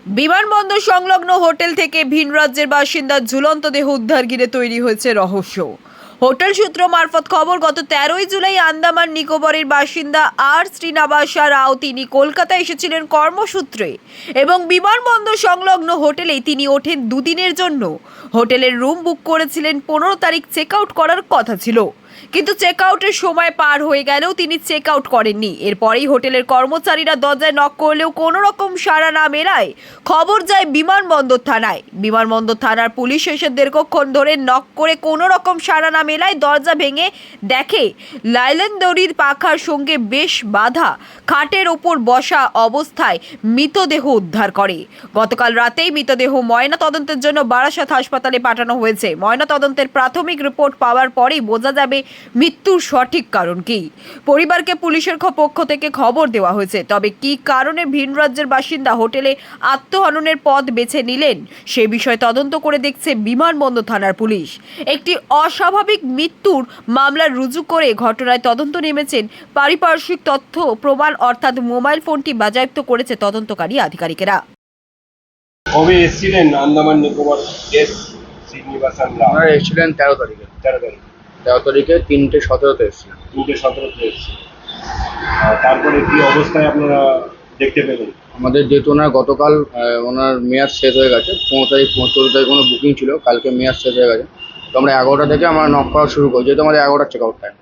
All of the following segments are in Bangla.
বিমানবন্দর সংলগ্ন হোটেল থেকে ভিন রাজ্যের বাসিন্দার ঝুলন্ত দেহ উদ্ধার ঘিরে তৈরি হয়েছে রহস্য। হোটেল সূত্র মারফত খবর, গত 13ই জুলাই আন্দামান নিকোবরের বাসিন্দা আর শ্রীনিবাসা রাও তিনি কলকাতায় এসেছিলেন কর্মসূত্রে এবং বিমানবন্দর সংলগ্ন হোটেলেই তিনি ওঠেন দুদিনের জন্য। হোটেলের রুম বুক করেছিলেন, 15 তারিখ চেক আউট করার কথা ছিল, কিন্তু চেক আউটের সময় পার হয়ে গেলেও তিনি চেক আউট করেননি। এরপরেই হোটেলের কর্মচারীরা দরজায় নক করলেও কোনো রকম সাড়া না মেলায় খবর যায় বিমানবন্দর থানায়। বিমানবন্দর থানার পুলিশ এসে দীর্ঘক্ষণ ধরে নক করে কোনো রকম সাড়া না মেলায় দরজা ভেঙে দেখে লাইলন দড়ির পাখার সঙ্গে বেশ বাঁধা খাটের ওপর বসা অবস্থায় মৃতদেহ উদ্ধার করে। গতকাল রাতেই মৃতদেহ ময়না তদন্তের জন্য বারাসাত হাসপাতালে পাঠানো হয়েছে। ময়না তদন্তের প্রাথমিক রিপোর্ট পাওয়ার পরেই বোঝা যাবে মৃত্যুর সঠিক কারণ কি। পরিবারকে পুলিশের পক্ষ থেকে খবর দেওয়া হয়েছে, তবে কি কারণে ভিন রাজ্যের বাসিন্দা হোটেলে আত্মহননের পথ বেছে নিলেন সে বিষয়ে তদন্ত করে দেখছে বিমানবন্দর থানার পুলিশ। একটি অস্বাভাবিক মৃত্যুর মামলা রুজু করে ঘটনায় তদন্ত নেমেছেন। পারিপার্শ্বিক তথ্য প্রমাণ অর্থাৎ মোবাইল ফোনটি বাজেয়াপ্ত করেছে তদন্তকারী আধিকারিকেরা। কবে এসেছিলেন আন্দামান নিকোবর এস শ্রীনিবাসন রাও? আপনারা এসেছিলেন 13 তারিখে। 13 তারিখে 3:17 এসেছিলেন। 3:17 এসেছিলেন। তারপরে কি অবস্থায় আপনারা দেখতে পেলেন? আমাদের যেহেতু ওনার গতকাল ওনার মেয়াদ শেষ হয়ে গেছে, 15 তারিখ 14 তারিখ কোনো বুকিং ছিল, কালকে মেয়াদ শেষ হয়ে গেছে। তো আমরা 11টা থেকে আমরা নক করা শুরু করি, যেহেতু আমাদের 11টার চেক আউট টাইম।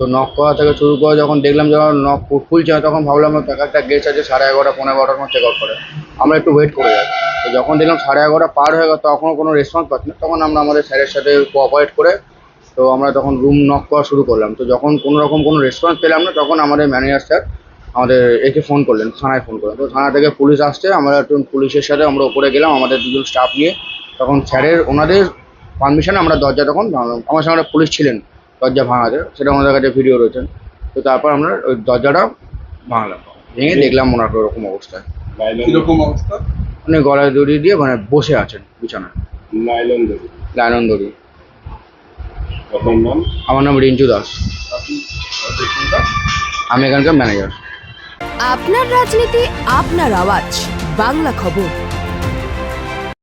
তো নক করা থেকে শুরু করে যখন দেখলাম যখন নক খুলছে না, তখন ভাবলাম একটা গেস্ট আছে 11:30 15:15টার মধ্যে চেক আউট করে, আমরা একটু ওয়েট করে যাই। তো যখন দেখলাম 11:30 পার হয়ে গেল, তখনও কোনো রেসপন্স পাচ্ছি না, তখন আমরা আমাদের স্যারের সাথে কোঅপারেট করে তো আমরা তখন রুম নক করা শুরু করলাম। তো যখন কোনো রকম কোনো রেসপন্স পেলাম না, তখন আমাদের ম্যানেজার স্যার আমাদের একে ফোন করলেন, থানায় ফোন করলেন। তো থানা থেকে পুলিশ আসছে, আমরা একটু পুলিশের সাথে আমরা উপরে গেলাম আমাদের দুজন স্টাফ নিয়ে। তখন স্যারের ওনাদের পারমিশনে আমরা দরজা তখন ভাঙলাম। আমার সঙ্গে একটা পুলিশ ছিলেন দরজা ভাঙাতে, সেটা আমাদের কাছে ভিডিও রয়েছে। তো তারপর আমরা ওই দরজাটা ভাঙলাম, ভেঙে দেখলাম ওনার ওরকম অবস্থায়। কিরকম অবস্থা? উনি গলায় দড়ি দিয়ে মানে বসে আছেন বিছানায়, লাইলন দড়ি। লাইলন দড়ি। আপনার নাম? আমার নাম রিঞ্জু দাস, আমি এখানকার ম্যানেজার। আপনার রাজনীতি, আপনার আওয়াজ, বাংলা খবর।